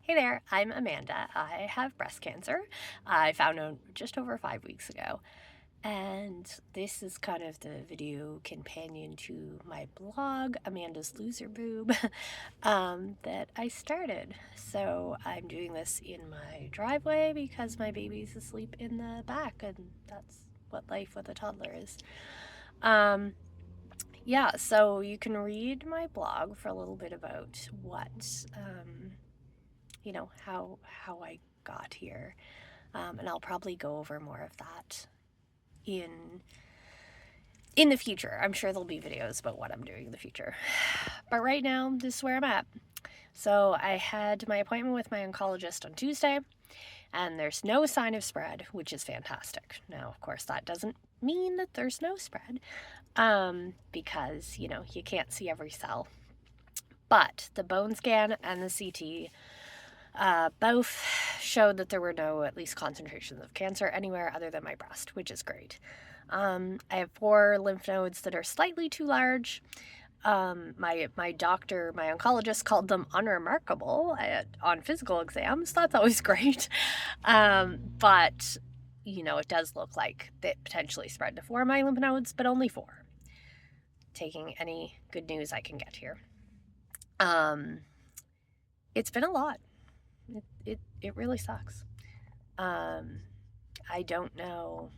Hey there, I'm Amanda. I have breast cancer. I found out just over 5 weeks ago. And this is kind of the video companion to my blog, Amanda's Loser Boob, that I started. So I'm doing this in my driveway because my baby's asleep in the back, and that's what life with a toddler is. Um, yeah, so you can read my blog for a little bit about what how I got here. And I'll probably go over more of that in the future. I'm sure there'll be videos about what I'm doing in the future. But right now, this is where I'm at. So I had my appointment with my oncologist on Tuesday, and there's no sign of spread, which is fantastic. Now, of course, that doesn't mean that there's no spread, because, you can't see every cell. But the bone scan and the CT both showed that there were no, at least, concentrations of cancer anywhere other than my breast, which is great. I have 4 lymph nodes that are slightly too large. My doctor, my oncologist, called them unremarkable on physical exams. That's always great. But, it does look like they potentially spread to 4 of my lymph nodes, but only 4. Taking any good news I can get here. It's been a lot. It really sucks. I don't know,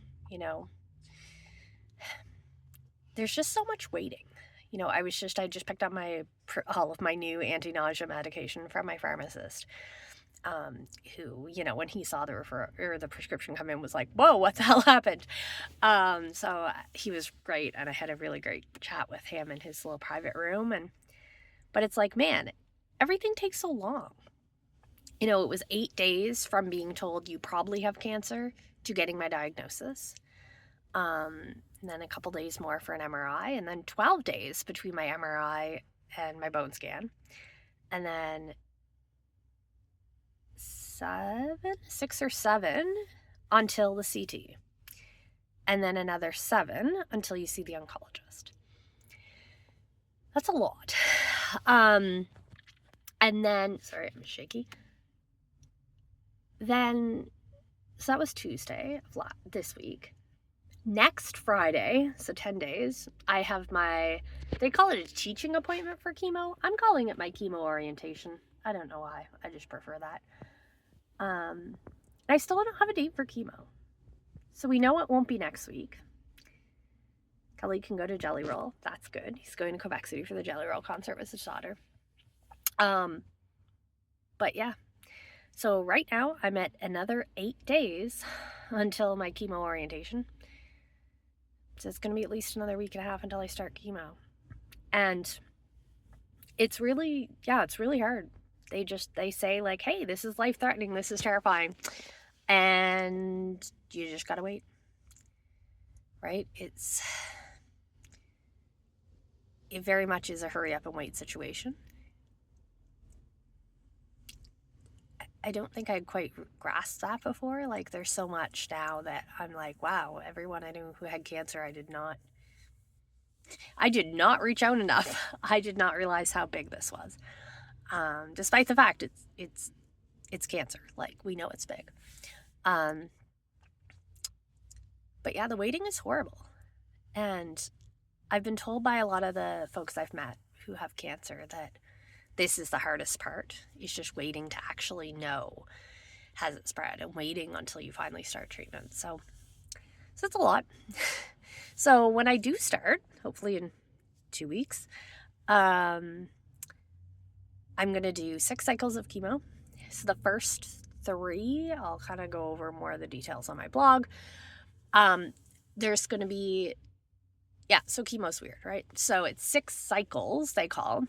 there's just so much waiting. I just picked up all of my new anti-nausea medication from my pharmacist, who, when he saw the prescription come in, was like, whoa, what the hell happened? So he was great, and I had a really great chat with him in his little private room. But it's like, man, everything takes so long. It was 8 days from being told you probably have cancer to getting my diagnosis. And then a couple days more for an MRI, and then 12 days between my MRI and my bone scan. And then 6 or 7 until the CT. And then another 7 until you see the oncologist. That's a lot. And then, sorry, I'm shaky. Then, so that was Tuesday of this week. Next Friday, so 10 days, I have they call it a teaching appointment for chemo. I'm calling it my chemo orientation. I don't know why. I just prefer that. I still don't have a date for chemo. So we know it won't be next week. Kelly can go to Jelly Roll. That's good. He's going to Quebec City for the Jelly Roll concert with his daughter. But yeah. So right now, I'm at another 8 days until my chemo orientation. So it's going to be at least another week and a half until I start chemo. And it's really hard. They say, like, hey, this is life-threatening, this is terrifying. And you just gotta wait. Right? It very much is a hurry up and wait situation. I don't think I'd quite grasped that before. Like, there's so much now that I'm like, wow, everyone I knew who had cancer, I did not reach out enough. I did not realize how big this was. Despite the fact it's cancer. Like, we know it's big. But yeah, the waiting is horrible. And I've been told by a lot of the folks I've met who have cancer that this is the hardest part. It's just waiting to actually know, has it spread, and waiting until you finally start treatment. So it's a lot. So when I do start, hopefully in 2 weeks, I'm going to do 6 cycles of chemo. So the first 3, I'll kind of go over more of the details on my blog. There's going to be, so chemo's weird, right? So it's 6 cycles, they call.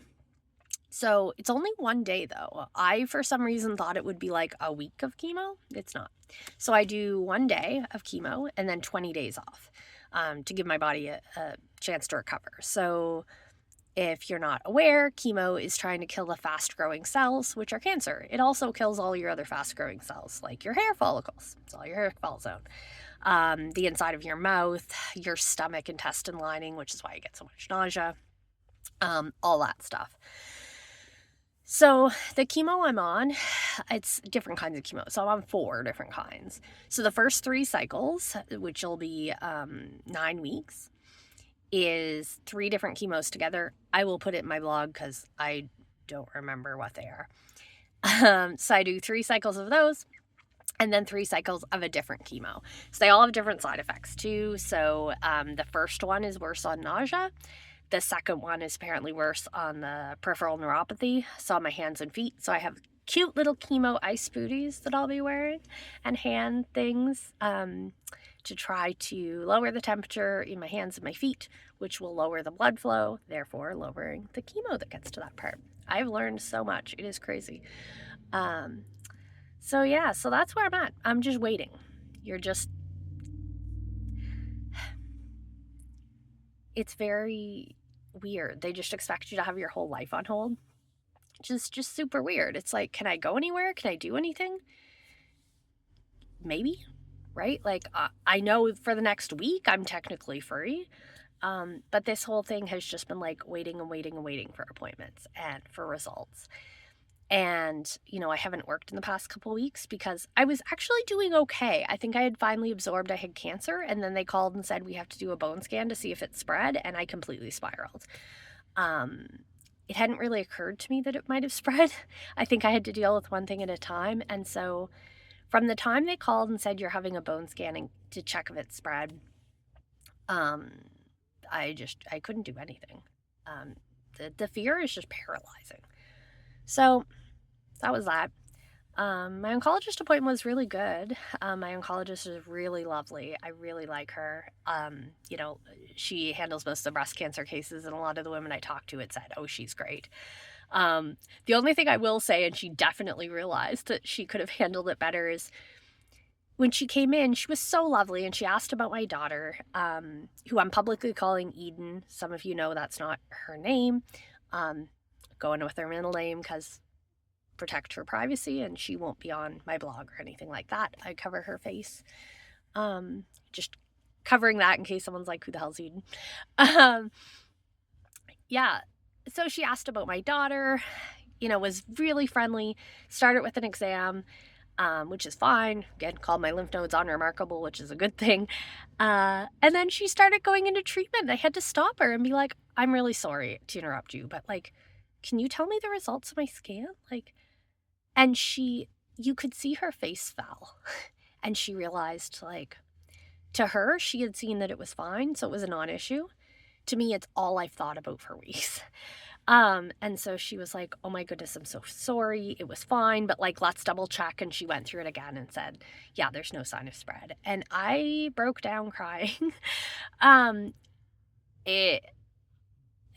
So it's only 1 day, though. I, for some reason, thought it would be like a week of chemo. It's not. So I do 1 day of chemo and then 20 days off, to give my body a chance to recover. So if you're not aware, chemo is trying to kill the fast-growing cells, which are cancer. It also kills all your other fast-growing cells, like your hair follicles. It's all your hair falls out. The inside of your mouth, your stomach, intestine lining, which is why you get so much nausea, all that stuff. So the chemo I'm on, it's different kinds of chemo. So I'm on 4 different kinds. So the first 3 cycles, which will be 9 weeks, is 3 different chemos together. I will put it in my blog because I don't remember what they are. So I do 3 cycles of those, and then 3 cycles of a different chemo. So they all have different side effects too. So the first one is worse on nausea. The second one is apparently worse on the peripheral neuropathy, so on my hands and feet. So I have cute little chemo ice booties that I'll be wearing and hand things to try to lower the temperature in my hands and my feet, which will lower the blood flow, therefore lowering the chemo that gets to that part. I've learned so much. It is crazy. So yeah, so that's where I'm at. I'm just waiting. It's very weird. They just expect you to have your whole life on hold. Just super weird. It's like, can I go anywhere? Can I do anything? Maybe, right? Like, I know for the next week I'm technically free. But this whole thing has just been like waiting and waiting and waiting for appointments and for results. And, I haven't worked in the past couple weeks because I was actually doing okay. I think I had finally absorbed I had cancer, and then they called and said we have to do a bone scan to see if it spread, and I completely spiraled. It hadn't really occurred to me that it might have spread. I think I had to deal with one thing at a time. And so from the time they called and said you're having a bone scanning to check if it spread, I couldn't do anything. The fear is just paralyzing. So that was that. My oncologist appointment was really good. My oncologist is really lovely. I really like her. She handles most of the breast cancer cases, and a lot of the women I talked to had said, oh, she's great. The only thing I will say, and she definitely realized that she could have handled it better, is when she came in, she was so lovely, and she asked about my daughter, who I'm publicly calling Eden. Some of you know that's not her name. Going with her middle name because protect her privacy, and she won't be on my blog or anything like that. I cover her face. Just covering that in case someone's like, who the hell's Eden? Yeah. So she asked about my daughter, was really friendly, started with an exam, which is fine. Again, called my lymph nodes unremarkable, which is a good thing. And then she started going into treatment. I had to stop her and be like, I'm really sorry to interrupt you, but like, can you tell me the results of my scan? And you could see her face fell. And she realized, to her, she had seen that it was fine, so it was a non-issue. To me, it's all I've thought about for weeks. And so she was like, oh my goodness, I'm so sorry. It was fine, but let's double check. And she went through it again and said, yeah, there's no sign of spread. And I broke down crying.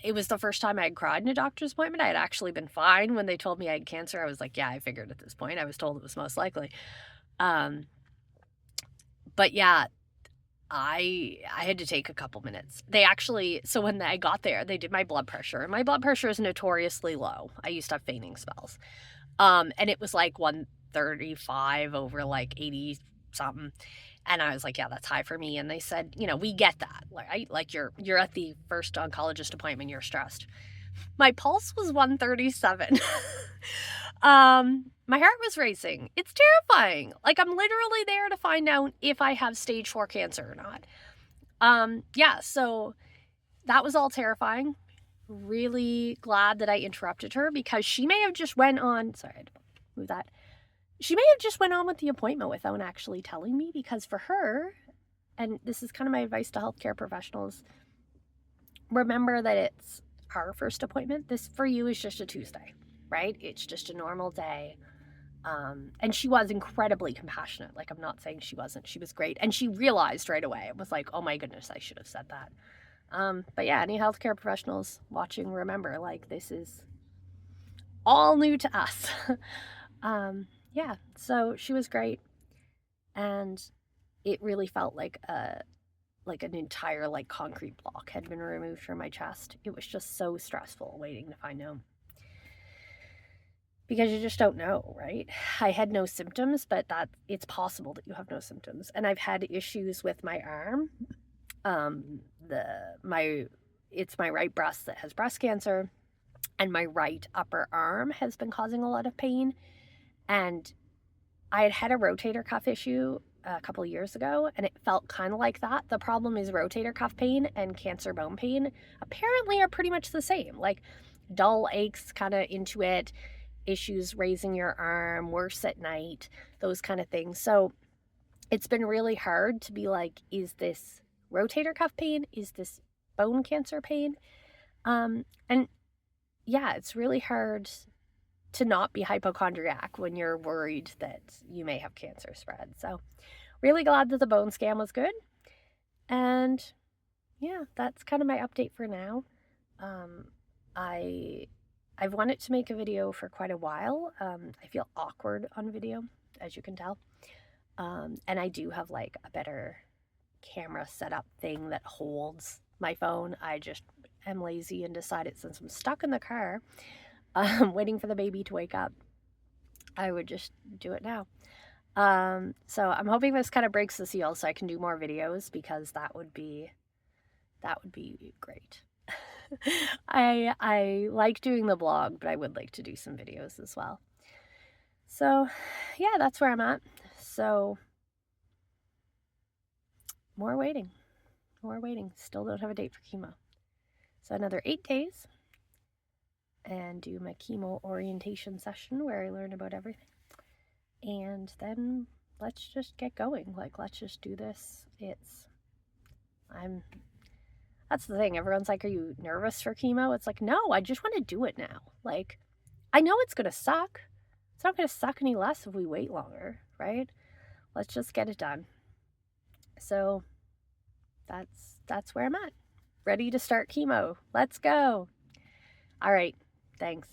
It was the first time I had cried in a doctor's appointment. I had actually been fine when they told me I had cancer. I was like, yeah, I figured at this point. I was told it was most likely. But yeah, I had to take a couple minutes. So when I got there, they did my blood pressure. And my blood pressure is notoriously low. I used to have fainting spells. And it was 135 over 80 something. And I was like, yeah, that's high for me. And they said, we get that. You're at the first oncologist appointment, you're stressed. My pulse was 137. My heart was racing. It's terrifying. I'm literally there to find out if I have stage 4 cancer or not. Yeah, so that was all terrifying. Really glad that I interrupted her because she may have just went on. Sorry, I had to move that. She may have just went on with the appointment without actually telling me, because for her, and this is kind of my advice to healthcare professionals, remember that it's our first appointment. This for you is just a Tuesday, right? It's just a normal day. And she was incredibly compassionate. I'm not saying she wasn't. She was great. And she realized right away. It was like, oh my goodness, I should have said that. But yeah, any healthcare professionals watching, remember, this is all new to us. Yeah, so she was great, and it really felt like an entire concrete block had been removed from my chest. It was just so stressful waiting to find out, because you just don't know, right? I had no symptoms, but it's possible that you have no symptoms. And I've had issues with my arm. It's my right breast that has breast cancer, and my right upper arm has been causing a lot of pain. And I had had a rotator cuff issue a couple years ago, and it felt kind of like that. The problem is rotator cuff pain and cancer bone pain apparently are pretty much the same. Like dull aches kind of into it, issues raising your arm, worse at night, those kind of things. So it's been really hard to be like, is this rotator cuff pain? Is this bone cancer pain? And yeah, it's really hard to not be hypochondriac when you're worried that you may have cancer spread. So really glad that the bone scan was good. And yeah, that's kind of my update for now. I've wanted to make a video for quite a while. I feel awkward on video, as you can tell. And I do have like a better camera setup thing that holds my phone. I just am lazy and decided, since I'm stuck in the car, waiting for the baby to wake up, I would just do it now. So I'm hoping this kind of breaks the seal so I can do more videos, because that would be great. I like doing the blog, but I would like to do some videos as well. So yeah, that's where I'm at. So more waiting. Still don't have a date for chemo. So another 8 days and do my chemo orientation session where I learn about everything. And then let's just get going. Like, let's just do this. That's the thing. Everyone's like, are you nervous for chemo? It's like, no, I just want to do it now. Like, I know it's going to suck. It's not going to suck any less if we wait longer, right? Let's just get it done. So that's where I'm at. Ready to start chemo. Let's go. All right. Thanks.